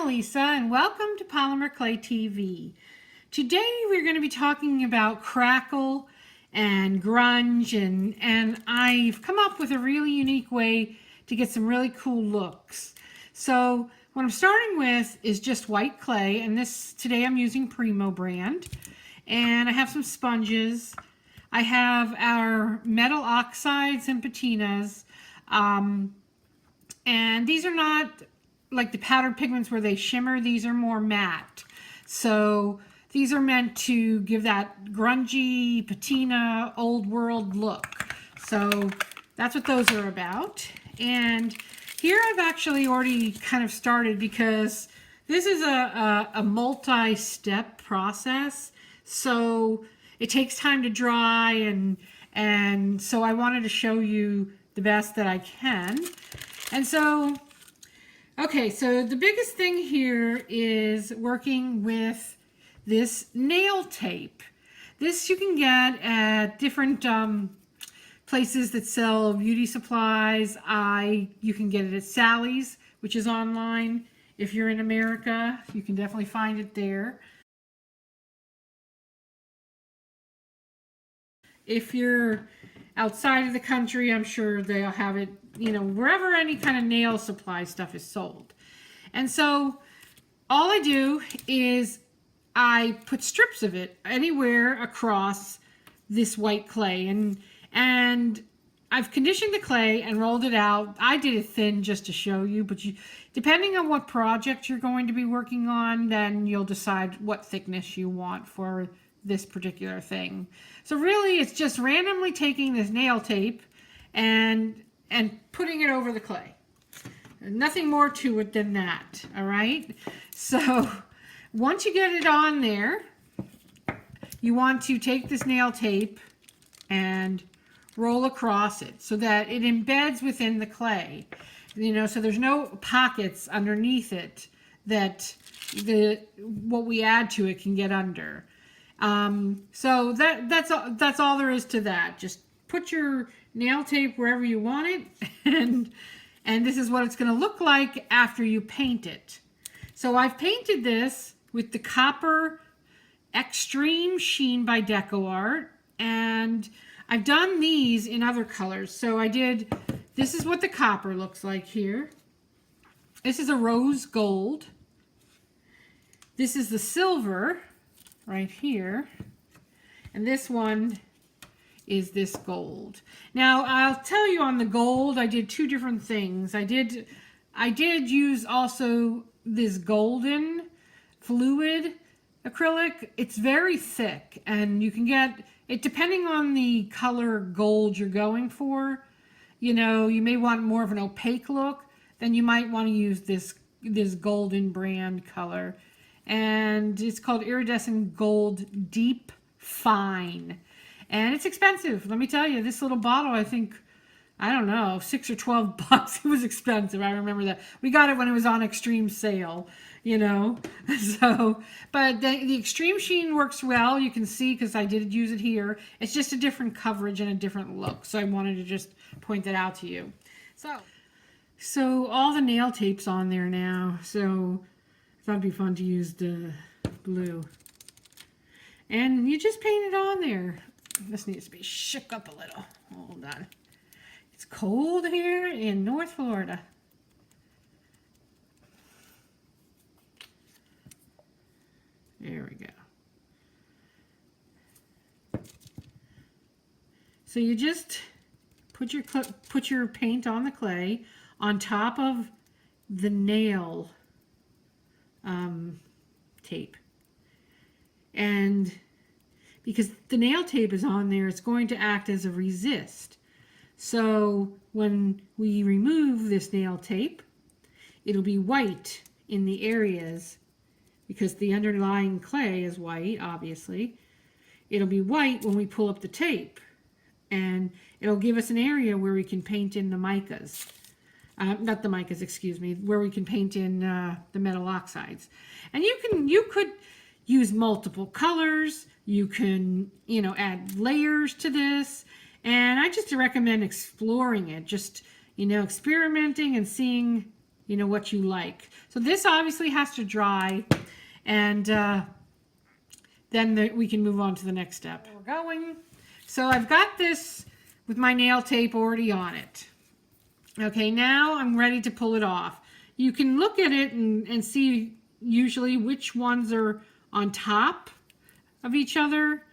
Elisa, and welcome to Polymer Clay TV. Today we're going to be talking about Crackle and Grunge, and I've come up with a really unique way to get some really cool looks. So what I'm starting with is just white clay, and today I'm using Primo brand, and I have some sponges. I have our metal oxides and patinas, and these are not like the powdered pigments where they shimmer. These are more matte. So these are meant to give that grungy, patina, old world look. So that's what those are about. And here I've actually already kind of started because this is a multi-step process. So it takes time to dry, and so I wanted to show you the best that I can. And so okay, so the biggest thing here is working with this nail tape. This you can get at different places that sell beauty supplies. You can get it at Sally's, which is online. If you're in America, you can definitely find it there. If you're outside of the country, I'm sure they'll have it, you know, wherever any kind of nail supply stuff is sold. And so all I do is I put strips of it anywhere across this white clay, and I've conditioned the clay and rolled it out. I did it thin just to show you, but depending on what project you're going to be working on, then you'll decide what thickness you want for this particular thing. So really it's just randomly taking this nail tape and putting it over the clay. Nothing more to it than that, all right? So once you get it on there, you want to take this nail tape and roll across it so that it embeds within the clay. You know, so there's no pockets underneath it that what we add to it can get under. So that's all there is to that. Just put your nail tape wherever you want it, and this is what it's going to look like after you paint it. So I've painted this with the Copper Extreme Sheen by DecoArt, and I've done these in other colors. So this is what the copper looks like here. This is a rose gold. This is the silver right here, and this one is this gold. Now I'll tell you, on the gold I did two different things. I did use also this golden fluid acrylic. It's very thick, and you can get it depending on the color gold you're going for. You know, you may want more of an opaque look, then you might want to use this golden brand color. And it's called Iridescent Gold Deep Fine. And it's expensive. Let me tell you, this little bottle, I think, I don't know, $6 or $12. It was expensive. I remember that. We got it when it was on extreme sale, you know. So, but the Extreme Sheen works well. You can see, because I did use it here. It's just a different coverage and a different look. So I wanted to just point that out to you. So all the nail tape's on there now. So that'd be fun to use the blue. And you just paint it on there. This needs to be shook up a little. Hold on. It's cold here in North Florida. There we go. So you just put your paint on the clay on top of the nail tape, and because the nail tape is on there, it's going to act as a resist. So when we remove this nail tape, it'll be white in the areas, because the underlying clay is white, obviously. It'll be white when we pull up the tape, and it'll give us an area where we can paint in the micas. Not the micas, excuse me, where we can paint in the metal oxides. And you could use multiple colors. You can, you know, add layers to this. And I just recommend exploring it, just, you know, experimenting and seeing, you know, what you like. So this obviously has to dry, and then we can move on to the next step. We're going. So I've got this with my nail tape already on it. Okay, now I'm ready to pull it off. You can look at it and see usually which ones are on top of each other.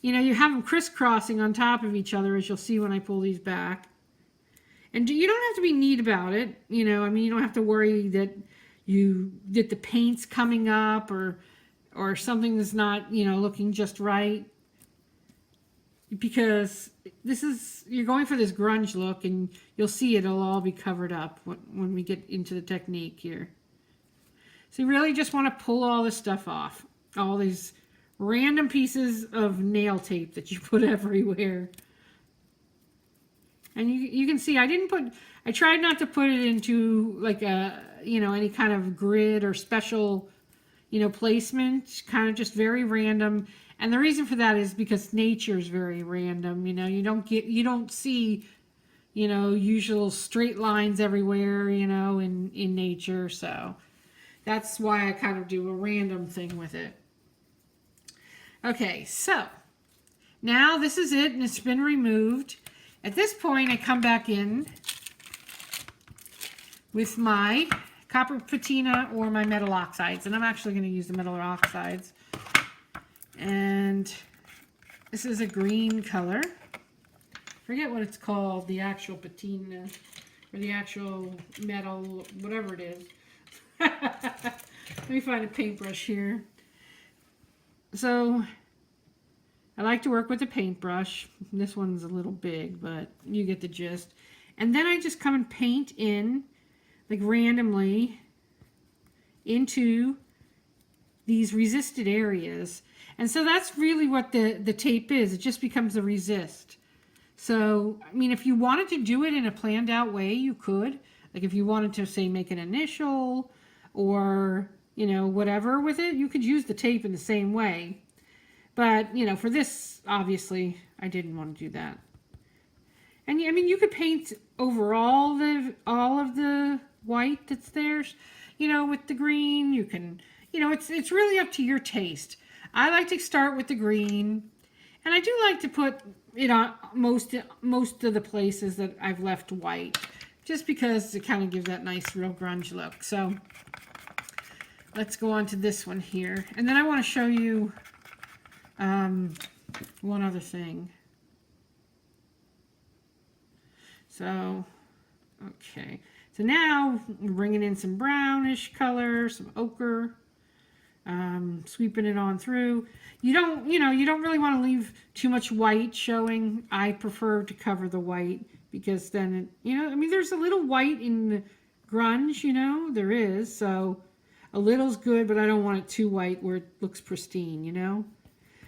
You know, you have them crisscrossing on top of each other, as you'll see when I pull these back. And you don't have to be neat about it. You know, I mean, you don't have to worry that the paint's coming up or something that's not, you know, looking just right. Because you're going for this grunge look, and you'll see it'll all be covered up when we get into the technique here. So you really just want to pull all this stuff off. All these random pieces of nail tape that you put everywhere. And you can see I tried not to put it into like a, you know, any kind of grid or special, you know, placement, kind of just very random. And the reason for that is because nature is very random. You know, you don't see, you know, usual straight lines everywhere, you know, in nature. So that's why I kind of do a random thing with it. Okay, so now this is it, and it's been removed. At this point, I come back in with my copper patina or my metal oxides, and I'm actually going to use the metal oxides. And this is a green color. Forget what it's called, the actual patina or the actual metal, whatever it is. Let me find a paintbrush here. So I like to work with a paintbrush. This one's a little big, but you get the gist. And then I just come and paint in, like randomly, into these resisted areas. And so that's really what the tape is. It just becomes a resist. So, I mean, if you wanted to do it in a planned out way, you could. Like if you wanted to, say, make an initial or, you know, whatever with it, you could use the tape in the same way. But, you know, for this, obviously, I didn't want to do that. And, I mean, you could paint over all of the white that's there, you know, with the green. You can, you know, it's really up to your taste. I like to start with the green, and I do like to put it on most of the places that I've left white, just because it kind of gives that nice real grunge look. So let's go on to this one here, and then I want to show you one other thing. So, okay. So now we're bringing in some brownish color, some ochre, sweeping it on through. You don't really want to leave too much white showing. I prefer to cover the white because then, you know, I mean, there's a little white in the grunge, you know, there is. So a little's good, but I don't want it too white where it looks pristine, you know.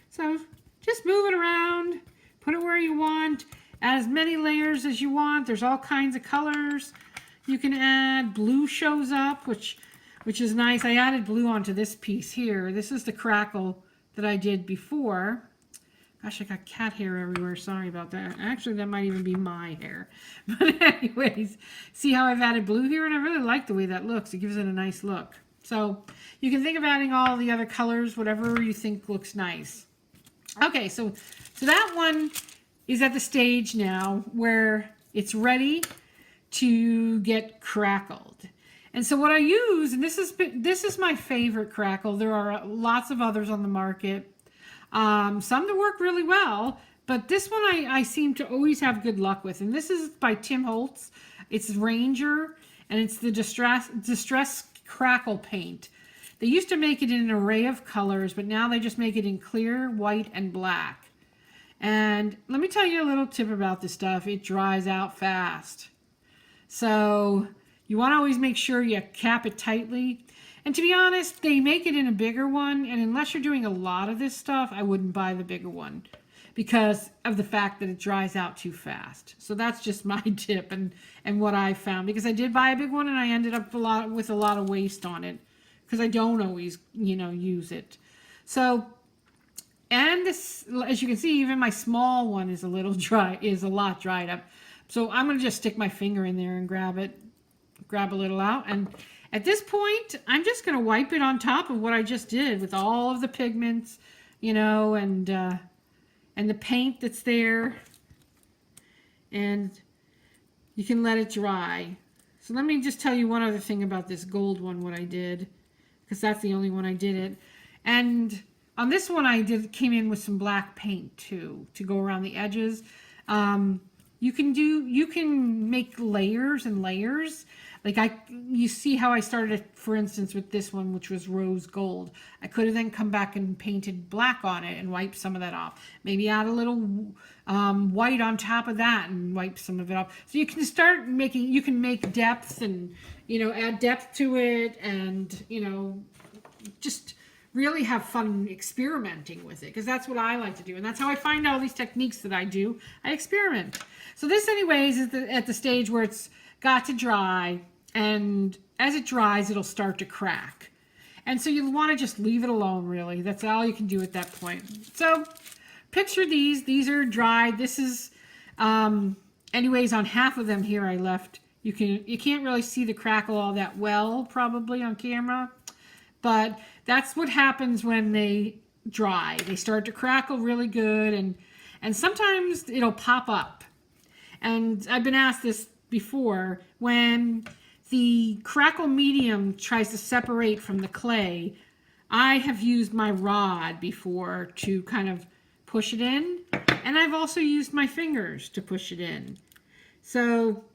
So just move it around, put it where you want, add as many layers as you want. There's all kinds of colors you can add. Blue shows up, which is nice. I added blue onto this piece here. This is the Crackle that I did before. Gosh, I got cat hair everywhere. Sorry about that. Actually, that might even be my hair. But anyways, see how I've added blue here? And I really like the way that looks. It gives it a nice look. So you can think of adding all the other colors, whatever you think looks nice. Okay, so that one is at the stage now where it's ready to get crackled. And so what I use, and this is my favorite Crackle. There are lots of others on the market. Some that work really well, but this one I seem to always have good luck with. And this is by Tim Holtz. It's Ranger, and it's the Distress Crackle paint. They used to make it in an array of colors, but now they just make it in clear, white, and black. And let me tell you a little tip about this stuff. It dries out fast. So you want to always make sure you cap it tightly. And to be honest, they make it in a bigger one, and unless you're doing a lot of this stuff, I wouldn't buy the bigger one because of the fact that it dries out too fast. So that's just my tip and what I found, because I did buy a big one and I ended up with a lot of waste on it because I don't always, you know, use it. So, and this, as you can see, even my small one is a lot dried up. So I'm going to just stick my finger in there and grab grab a little out. And at this point, I'm just going to wipe it on top of what I just did with all of the pigments, you know, and the paint that's there. And you can let it dry. So let me just tell you one other thing about this gold one, what I did, because that's the only one I did it. And on this one I came in with some black paint too, to go around the edges. You can make layers and layers. Like you see how I started, for instance, with this one, which was rose gold. I could have then come back and painted black on it and wiped some of that off. Maybe add a little white on top of that and wipe some of it off. So you can start making, you can make depth and, you know, add depth to it and, you know, just really have fun experimenting with it, because that's what I like to do. And that's how I find all these techniques that I do. I experiment. So this anyways is at the stage where it's got to dry, and as it dries it'll start to crack, and so you'll want to just leave it alone. Really, that's all you can do at that point. So picture these are dried. This is anyways, on half of them here I left, you can't really see the crackle all that well probably on camera, but that's what happens when they dry. They start to crackle really good, and sometimes it'll pop up. And I've been asked this before, when the crackle medium tries to separate from the clay, I have used my rod before to kind of push it in, and I've also used my fingers to push it in. So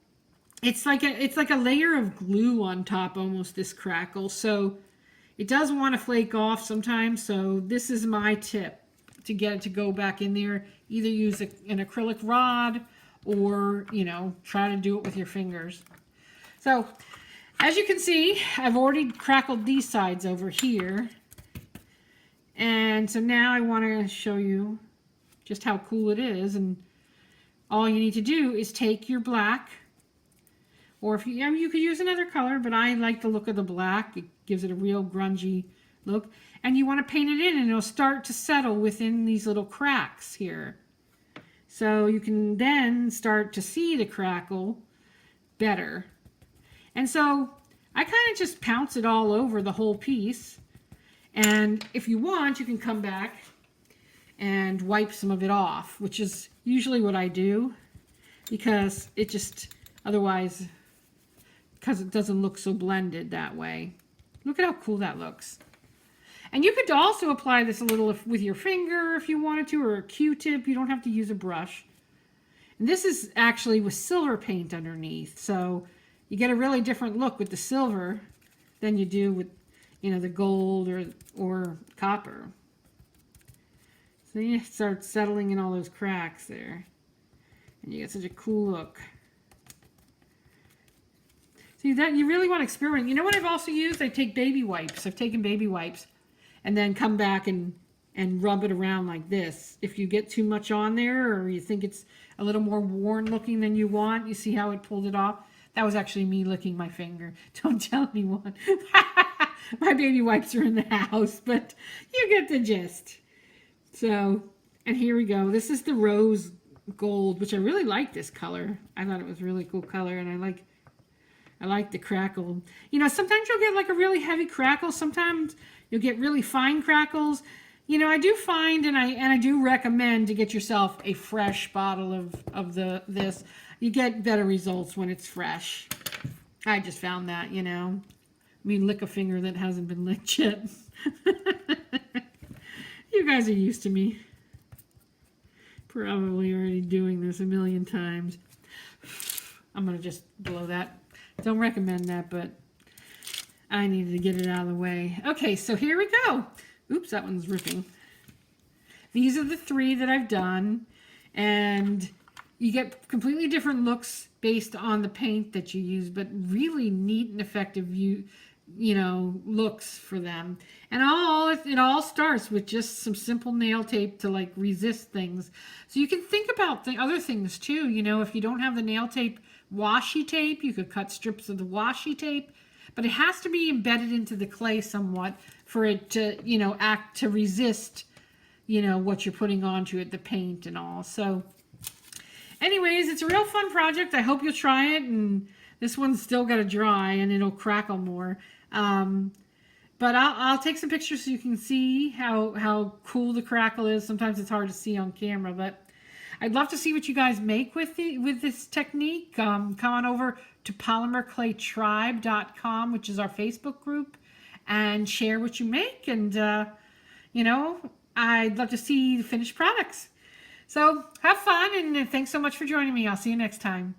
it's like a layer of glue on top almost, this crackle. So it does want to flake off sometimes. So this is my tip to get it to go back in there. Either use an acrylic rod, or, you know, try to do it with your fingers. So as you can see, I've already crackled these sides over here. And so now I want to show you just how cool it is. And all you need to do is take your black, or if you, I mean, you could use another color, but I like the look of the black. It gives it a real grungy look. And you want to paint it in, and it'll start to settle within these little cracks here. So you can then start to see the crackle better. And so I kind of just pounce it all over the whole piece. And if you want, you can come back and wipe some of it off, which is usually what I do, because it just, otherwise, because it doesn't look so blended that way. Look at how cool that looks. And you could also apply this a little with your finger if you wanted to, or a Q-tip. You don't have to use a brush. And this is actually with silver paint underneath, so you get a really different look with the silver than you do with, you know, the gold or copper. So you start settling in all those cracks there, and you get such a cool look. See, that you really want to experiment. You know what I've also used? I take baby wipes. I've taken baby wipes and then come back and rub it around like this. If you get too much on there, or you think it's a little more worn looking than you want, you see how it pulled it off? That was actually me licking my finger. Don't tell anyone. My baby wipes are in the house, but you get the gist. So, and here we go. This is the rose gold, which I really like this color. I thought it was a really cool color, and I like the crackle. You know, sometimes you'll get like a really heavy crackle. Sometimes you'll get really fine crackles. You know, I do find, and I do recommend to get yourself a fresh bottle of this. You get better results when it's fresh. I just found that, you know. I mean, lick a finger that hasn't been licked yet. You guys are used to me. Probably already doing this a million times. I'm going to just blow that. Don't recommend that, but I needed to get it out of the way. Okay, so here we go. Oops, that one's ripping. These are the 3 that I've done, and you get completely different looks based on the paint that you use, but really neat and effective you know, looks for them. And it all starts with just some simple nail tape to like resist things. So you can think about the other things too. You know, if you don't have the nail tape, washi tape, you could cut strips of the washi tape, but it has to be embedded into the clay somewhat for it to, you know, act to resist, you know, what you're putting onto it, the paint and all. So anyways, it's a real fun project. I hope you'll try it and This one's still got to dry and it'll crackle more. But I'll take some pictures so you can see how cool the crackle is. Sometimes it's hard to see on camera, but I'd love to see what you guys make with this technique. Come on over to polymerclaytribe.com, which is our Facebook group, and share what you make. And, you know, I'd love to see the finished products. So have fun, and thanks so much for joining me. I'll see you next time.